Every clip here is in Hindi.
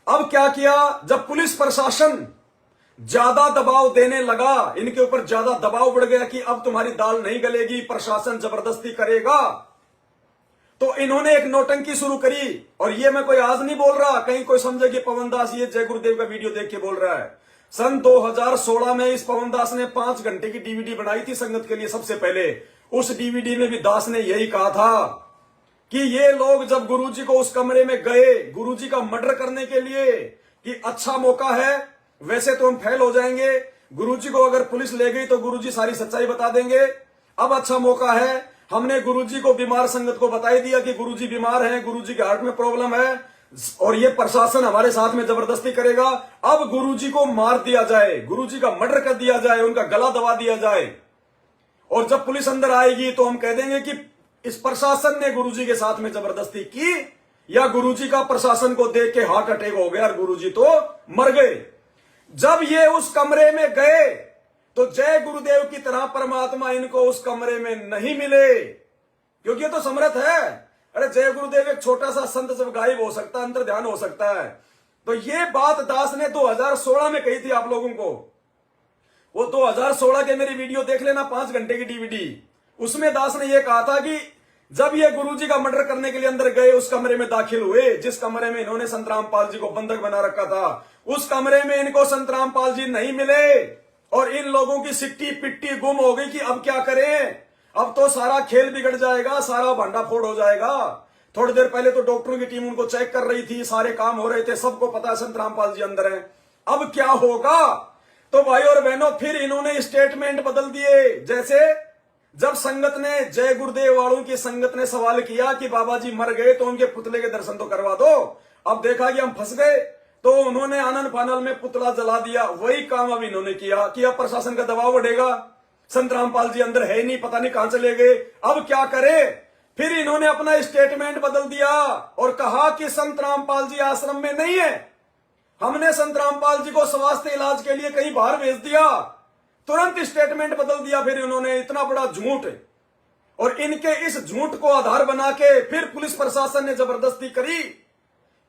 अब क्या किया, जब पुलिस प्रशासन ज्यादा दबाव देने लगा, इनके ऊपर ज्यादा दबाव बढ़ गया कि अब तुम्हारी दाल नहीं गलेगी, प्रशासन जबरदस्ती करेगा, तो इन्होंने एक नौटंकी शुरू करी। और ये मैं कोई आज नहीं बोल रहा, कहीं कोई समझे कि पवन दास ये जय गुरुदेव का वीडियो देख के बोल रहा है। सन 2016 में इस पवन दास ने 5 घंटे की डीवीडी बनाई थी संगत के लिए सबसे पहले। उस डीवीडी में भी दास ने यही कहा था कि ये लोग जब गुरुजी को उस कमरे में गए गुरुजी का मर्डर करने के लिए, कि अच्छा मौका है, वैसे तो हम फेल हो जाएंगे, गुरुजी को अगर पुलिस ले गई तो गुरुजी सारी सच्चाई बता देंगे, अब अच्छा मौका है। हमने गुरुजी को, बीमार संगत को बता ही दिया कि गुरुजी बीमार हैं, गुरुजी के हार्ट में प्रॉब्लम है और ये प्रशासन हमारे साथ में जबरदस्ती करेगा। अब गुरुजी को मार दिया जाए, गुरुजी का मर्डर कर दिया जाए, उनका गला दबा दिया जाए, और जब पुलिस अंदर आएगी तो हम कह देंगे कि इस प्रशासन ने गुरुजी के साथ में जबरदस्ती की, या गुरुजी का प्रशासन को देख के हार्ट अटैक हो गया और गुरुजी तो मर गए। जब ये उस कमरे में गए तो जय गुरुदेव की तरह परमात्मा इनको उस कमरे में नहीं मिले, क्योंकि ये तो समर्थ है। अरे जय गुरुदेव एक छोटा सा संत जब गायब हो सकता है, अंतर ध्यान हो सकता है। तो ये बात दास ने 2016 में कही थी आप लोगों को। वो 2016 के मेरी वीडियो देख लेना, 5 घंटे की डीवीडी, उसमें दास ने यह कहा था कि जब ये गुरुजी का मर्डर करने के लिए अंदर गए, उस कमरे में दाखिल हुए जिस कमरे में इन्होंने संत रामपाल जी को बंधक बना रखा था, उस कमरे में इनको संत रामपाल जी नहीं मिले और इन लोगों की सिट्टी पिट्टी गुम हो गई कि अब क्या करें, अब तो सारा खेल बिगड़ जाएगा, सारा भांडाफोड़ हो जाएगा। थोड़ी देर पहले तो डॉक्टरों की टीम उनको चेक कर रही थी, सारे काम हो रहे थे, सबको पता है संत रामपाल जी अंदर हैं, अब क्या होगा। तो भाई और बहनों, फिर इन्होंने स्टेटमेंट बदल दिए। जैसे जब संगत ने, जय गुरुदेव वालों की संगत ने सवाल किया कि बाबा जी मर गए तो उनके पुतले के दर्शन तो करवा दो, अब देखा कि हम फंस गए, तो उन्होंने आनंद फानल में पुतला जला दिया। वही काम अब इन्होंने किया कि अब प्रशासन का दबाव बढ़ेगा, संत रामपाल जी अंदर है नहीं, पता नहीं कहां चले गए, अब क्या करे। फिर इन्होंने अपना स्टेटमेंट बदल दिया और कहा कि संत रामपाल जी आश्रम में नहीं है, हमने संत रामपाल जी को स्वास्थ्य इलाज के लिए कहीं बाहर भेज दिया। तुरंत स्टेटमेंट बदल दिया फिर इन्होंने, इतना बड़ा झूठ। और इनके इस झूठ को आधार बना के फिर पुलिस प्रशासन ने जबरदस्ती करी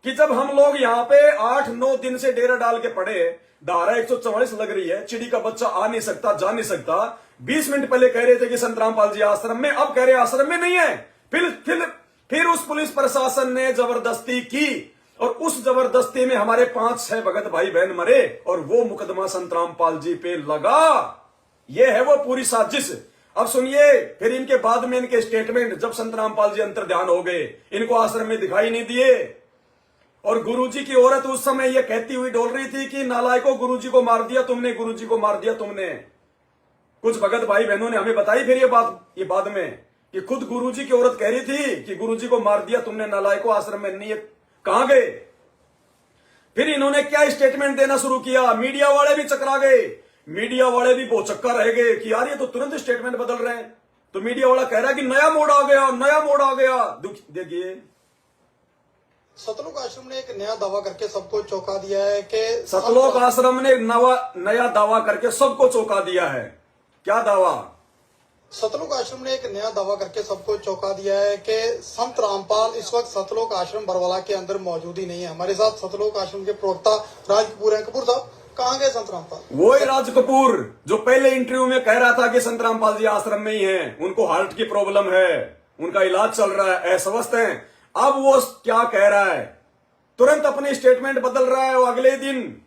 कि जब हम लोग यहाँ पे 8-9 दिन से डेरा डाल के पड़े, धारा 144 लग रही है, चिड़ी का बच्चा आ नहीं सकता, जा नहीं सकता। 20 मिनट पहले कह रहे थे कि संत रामपाल जी आश्रम में, अब कह रहे आश्रम में नहीं है। फिर उस पुलिस प्रशासन ने जबरदस्ती की और उस जबरदस्ती में हमारे 5-6 भगत भाई बहन मरे और वो मुकदमा संत रामपाल जी पे लगा। ये है वो पूरी साजिश। अब सुनिए, फिर इनके बाद में इनके स्टेटमेंट, जब संत रामपाल जी अंतर ध्यान हो गए, इनको आश्रम में दिखाई नहीं दिए और गुरुजी की औरत उस समय ये कहती हुई डोल रही थी कि नालायकों, गुरुजी को मार दिया तुमने, गुरुजी को मार दिया तुमने। कुछ भगत भाई बहनों ने हमें बताई फिर ये बाद में कि खुद गुरुजी की औरत कह रही थी कि गुरुजी को मार दिया तुमने, नालायकों, आश्रम में नहीं है, कहां गए। फिर इन्होंने क्या स्टेटमेंट देना शुरू किया, मीडिया वाले भी चकरा गए, मीडिया वाले भी बहुत चक्का रह गए कि यार ये तो तुरंत स्टेटमेंट बदल रहे हैं। तो मीडिया वाला कह रहा है कि नया मोड़ आ गया, नया मोड़ आ गया। देखिए, सतलोक आश्रम ने एक नया दावा करके सबको चौंका दिया है कि सतलोक आश्रम ने नया दावा करके सबको चौंका दिया है। क्या दावा? सतलोक आश्रम ने एक नया दावा करके सबको चौंका दिया है कि संत रामपाल इस वक्त सतलोक आश्रम बरवाला के अंदर मौजूद ही नहीं है। हमारे साथ सतलोक आश्रम के प्रवक्ता राज कपूर हैं। कपूर साहब, कहाँ गए संत रामपाल? वही राज कपूर जो पहले इंटरव्यू में कह रहा था कि संत रामपाल जी आश्रम में ही हैं, उनको हार्ट की प्रॉब्लम है, उनका इलाज चल रहा है, अस्वस्थ हैं। अब वो क्या कह रहा है, तुरंत अपनी स्टेटमेंट बदल रहा है। वो अगले दिन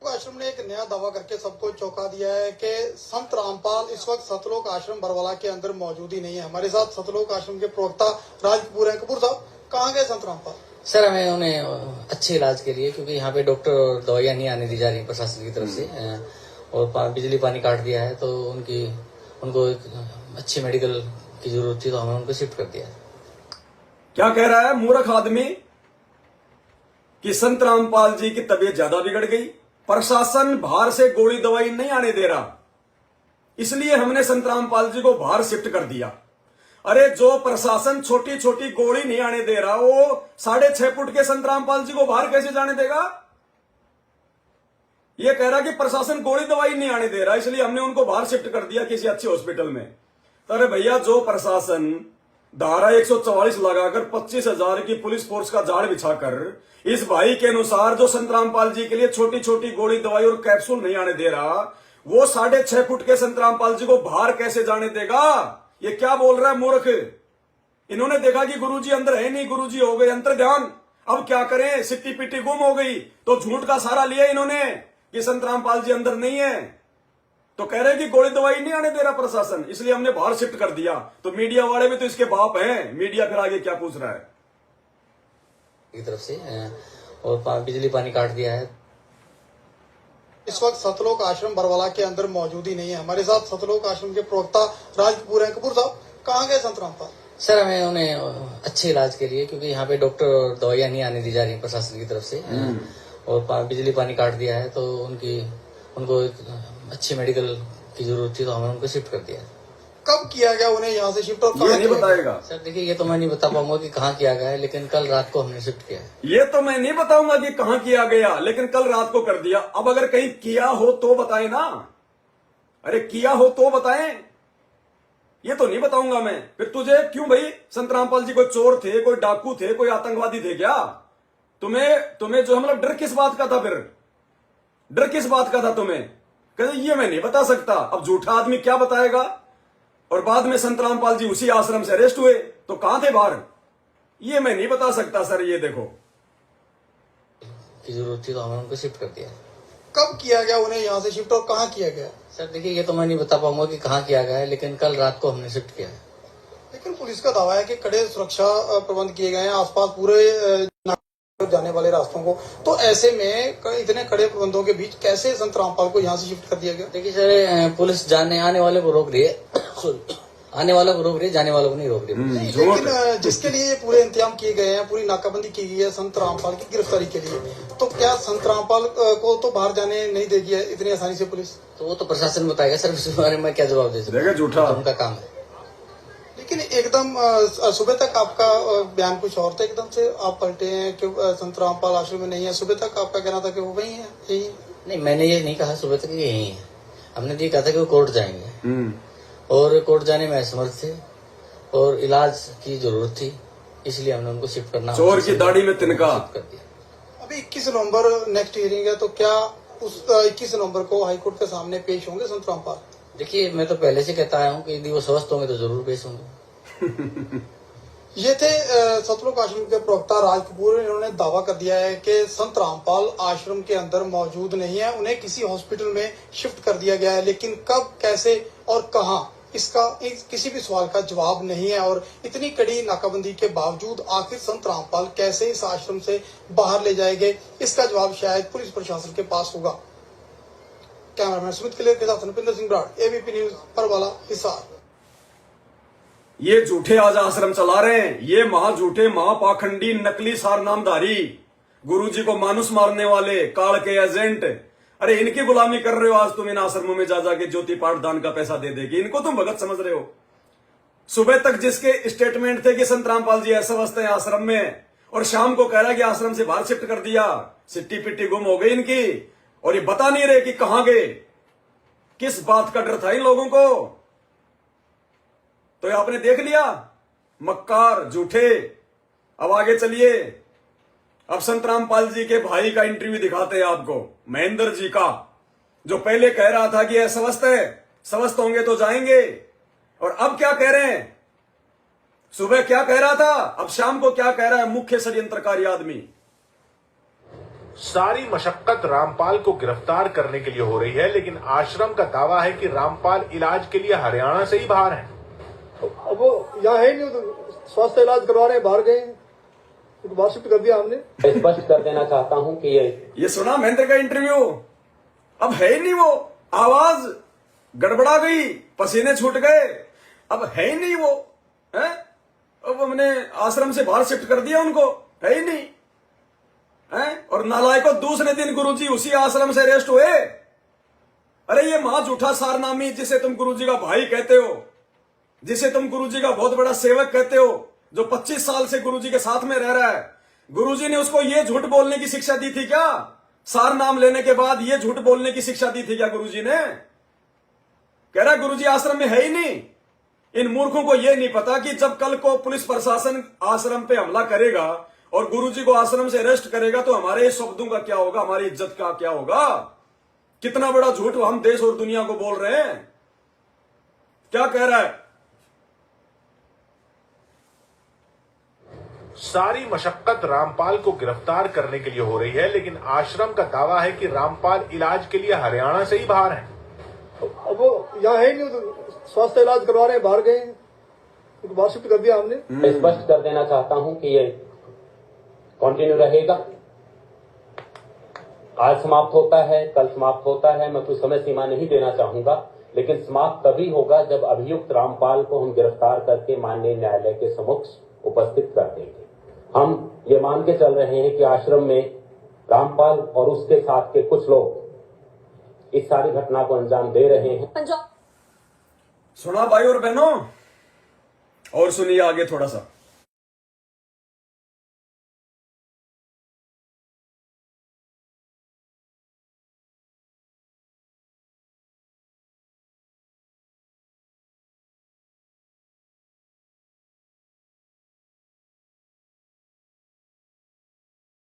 आश्रम ने एक नया दावा करके सबको चौंका दिया है कि संत रामपाल इस वक्त सतलोक आश्रम बरवाला के अंदर मौजूद ही नहीं है। हमारे साथ सतलोक आश्रम के प्रवक्ता राज कपूर हैं। कपूर साहब, कहाँ गए संत रामपाल? सर, हमें उन्हें अच्छे इलाज के लिए, क्योंकि यहाँ पे डॉक्टर दवाइयाँ नहीं आने दी जा रही प्रशासन की तरफ से, और बिजली पानी काट दिया है, तो उनको एक अच्छी मेडिकल की जरूरत थी, तो हमने उनको शिफ्ट कर दिया। क्या कह रहा है मूर्ख आदमी कि संत रामपाल जी की तबीयत ज्यादा बिगड़ गई, प्रशासन बाहर से गोली दवाई नहीं आने दे रहा, इसलिए हमने संत रामपाल जी को बाहर शिफ्ट कर दिया। अरे जो प्रशासन छोटी छोटी गोली नहीं आने दे रहा, वो 6.5 फुट के संत रामपाल जी को बाहर कैसे जाने देगा? ये कह रहा कि प्रशासन गोली दवाई नहीं आने दे रहा, इसलिए हमने उनको बाहर शिफ्ट कर दिया किसी अच्छे हॉस्पिटल में। तो अरे भैया, जो प्रशासन धारा 144 लगाकर 25,000 की पुलिस फोर्स का जाड़ बिछाकर इस भाई के अनुसार जो संत रामपाल जी के लिए छोटी छोटी गोली दवाई और कैप्सूल नहीं आने दे रहा, वो 6.5 फुट के संत रामपाल जी को बाहर कैसे जाने देगा? ये क्या बोल रहा है मूर्ख? इन्होंने देखा कि गुरुजी अंदर है नहीं, गुरुजी हो गए अंतर ध्यान। अब क्या करें? सिट्टी पिट्टी गुम हो गई तो झूठ का सहारा लिया इन्होंने कि संत रामपाल जी अंदर नहीं है, तो कह रहे कि गोली दवाई नहीं आने दे रहा प्रशासन, इसलिए हमने बाहर शिफ्ट कर दिया। तो मीडिया वाले भी तो इसके बाप हैं, मीडिया फिर आगे क्या पूछ रहा है? की तरफ से और बिजली पानी काट दिया है। इस वक्त सतलोक आश्रम बरवाला के अंदर मौजूद ही नहीं है। हमारे साथ सतलोक आश्रम के प्रवक्ता राज कपूर हैं। कपूर साहब, कहाँ गए संत रामपाल? सर हमें उन्हें अच्छे इलाज के लिए, क्योंकि यहाँ पे डॉक्टर दवाइयाँ नहीं आने दी जा रही प्रशासन की तरफ से और बिजली पानी काट दिया है, तो उनको एक अच्छी मेडिकल की जरूरत थी, तो हमने उनको शिफ्ट कर दिया। कब किया गया उन्हें यहाँ से शिफ्ट और ये कहाँ नहीं किया गया? बताएगा सर देखिए, ये तो मैं नहीं बता पाऊंगा कि कहाँ किया गया है, लेकिन कल रात को हमने शिफ्ट किया है। ये तो मैं नहीं बताऊंगा कि कहां किया गया, लेकिन कल रात को कर दिया। अब अगर कहीं किया हो तो बताए ना, अरे किया हो तो बताएं, ये तो नहीं बताऊंगा मैं। फिर तुझे क्यों भाई? संत रामपाल जी कोई चोर थे, कोई डाकू थे, कोई आतंकवादी थे क्या? तुम्हें जो मतलब डर किस बात का था? फिर डर किस बात का था तुम्हें? कहते ये मैं नहीं बता सकता। अब झूठा आदमी क्या बताएगा? और बाद में संत रामपाल जी उसी आश्रम से अरेस्ट हुए, तो कहां थे बाहर? ये मैं नहीं बता सकता सर। ये देखो, की जरूरत थी तो हमने उनको शिफ्ट कर दिया। कब किया गया उन्हें यहाँ से शिफ्ट और कहाँ किया गया? सर देखिए, ये तो मैं नहीं बता पाऊंगा कि कहाँ किया गया है, लेकिन कल रात को हमने शिफ्ट किया है। लेकिन पुलिस का दावा है कि कड़े सुरक्षा प्रबंध किए गए हैं आसपास पूरे जाने वाले रास्तों को, तो ऐसे में इतने कड़े प्रबंधों के बीच कैसे संत रामपाल को यहाँ से शिफ्ट कर दिया गया? देखिए सर, पुलिस आने वाले को रोक रही है, आने वालों को रोक रही है, जाने वालों को नहीं रोक रही है। लेकिन जिसके लिए पूरे इंतजाम किए गए हैं, पूरी नाकाबंदी की गई है संत रामपाल की गिरफ्तारी के लिए, तो क्या संत रामपाल को तो बाहर जाने नहीं देगी है इतनी आसानी से पुलिस? तो वो तो प्रशासन बताएगा सर, उसके बारे में क्या जवाब दे सकते? झूठा उनका काम है। लेकिन एकदम सुबह तक आपका बयान कुछ और था, एकदम से आप पलटे हैं कि संत रामपाल आश्रम में नहीं है। सुबह तक आपका कहना था कि वो वही है, यही है। नहीं, मैंने ये नहीं कहा सुबह तक यही है। हमने ये कहा था कि वो कोर्ट जाएंगे और कोर्ट जाने में असमर्थ थे और इलाज की जरूरत थी, इसलिए हमने उनको शिफ्ट करना, चोर की दाढ़ी में तिनका कर दिया। अभी 21 नवंबर नेक्स्ट हियरिंग है, तो क्या उस 21 नवंबर को हाईकोर्ट के सामने पेश होंगे संत रामपाल? देखिए, मैं तो पहले से कहता आया हूँ कि यदि वो स्वस्थ होंगे तो जरूर पेश होंगे। ये थे सतलोक आश्रम के प्रवक्ता राज कपूर। इन्होंने दावा कर दिया है कि संत रामपाल आश्रम के अंदर मौजूद नहीं है, उन्हें किसी हॉस्पिटल में शिफ्ट कर दिया गया है, लेकिन कब, कैसे और कहां, इसका किसी भी सवाल का जवाब नहीं है। और इतनी कड़ी नाकाबंदी के बावजूद आखिर संत रामपाल कैसे इस आश्रम से बाहर ले जाएंगे, इसका जवाब शायद पुलिस प्रशासन के पास होगा। कैमरामैन सुमित किले के साथ नृपेंद्र सिंह ब्राड, एबीपी न्यूज, परवाला, हिसार। ये झूठे आज आश्रम चला रहे हैं, ये महाझूठे, महापाखंडी, नकली सार नामधारी, गुरुजी को मानुस मारने वाले, काल के एजेंट। अरे इनकी गुलामी कर रहे हो आज तुम इन आश्रमों में जा जाके ज्योति पाठ दान का पैसा दे देगी, इनको तुम भगत समझ रहे हो। सुबह तक जिसके स्टेटमेंट थे कि संत रामपाल जी ऐसे अवस्था है आश्रम में, और शाम को कह रहा है कि आश्रम से बाहर शिफ्ट कर दिया, सिट्टी पिट्टी गुम हो गई इनकी, और ये बता नहीं रहे कि कहां गए। किस बात का डर था इन लोगों को? तो ये आपने देख लिया, मक्कार, झूठे। अब आगे चलिए, अब संत रामपाल जी के भाई का इंटरव्यू दिखाते हैं आपको, महेंद्र जी का, जो पहले कह रहा था कि स्वस्थ है, स्वस्थ होंगे तो जाएंगे, और अब क्या कह रहे हैं? सुबह क्या कह रहा था, अब शाम को क्या कह रहा है? मुख्य षड्यंत्रकारी आदमी। सारी मशक्कत रामपाल को गिरफ्तार करने के लिए हो रही है, लेकिन आश्रम का दावा है कि रामपाल इलाज के लिए हरियाणा से ही बाहर हैं। अब वो यहाँ है नहीं, तो स्वास्थ्य इलाज करवा रहे हैं, बाहर गए, बाहर शिफ्ट कर दिया हमने। स्पष्ट कर देना चाहता हूं कि ये सुना महेंद्र का इंटरव्यू? अब है ही नहीं वो, आवाज गड़बड़ा गई, पसीने छूट गए, अब है ही नहीं वो है। अब हमने आश्रम से बाहर शिफ्ट कर दिया उनको, है ही नहीं है। और नालायकों, दूसरे दिन गुरुजी उसी आश्रम से अरेस्ट हुए। अरे ये मां झूठा सारनामी, जिसे तुम गुरुजी का भाई कहते हो, जिसे तुम गुरुजी का बहुत बड़ा सेवक कहते हो, जो 25 साल से गुरुजी के साथ में रह रहा है, गुरुजी ने उसको ये झूठ बोलने की शिक्षा दी थी क्या? सार नाम लेने के बाद ये झूठ बोलने की शिक्षा दी थी क्या गुरुजी ने? कह रहा गुरुजी आश्रम में है ही नहीं, इन मूर्खों को यह नहीं पता कि जब कल को पुलिस प्रशासन आश्रम पे हमला करेगा और गुरुजी को आश्रम से अरेस्ट करेगा तो हमारे शब्दों का क्या होगा, हमारी इज्जत का क्या होगा। कितना बड़ा झूठ हम देश और दुनिया को बोल रहे हैं। क्या कह रहा है? सारी मशक्कत रामपाल को गिरफ्तार करने के लिए हो रही है, लेकिन आश्रम का दावा है कि रामपाल इलाज के लिए हरियाणा से ही बाहर हैं। अब वो यहाँ है ही नहीं, तो स्वास्थ्य इलाज करवा रहे हैं, बाहर गए हैं, उनको बाहर शिफ्ट कर दिया हमने। मैं स्पष्ट कर देना चाहता हूं कि ये कंटिन्यू रहेगा। आज समाप्त होता है, कल समाप्त होता है, मैं कोई समय सीमा नहीं देना चाहूंगा, लेकिन समाप्त तभी होगा जब अभियुक्त रामपाल को हम गिरफ्तार करके माननीय न्यायालय के समक्ष उपस्थित कर देंगे। हम ये मान के चल रहे हैं कि आश्रम में रामपाल और उसके साथ के कुछ लोग इस सारी घटना को अंजाम दे रहे हैं। सुना भाई और बहनों, और सुनिए आगे थोड़ा सा।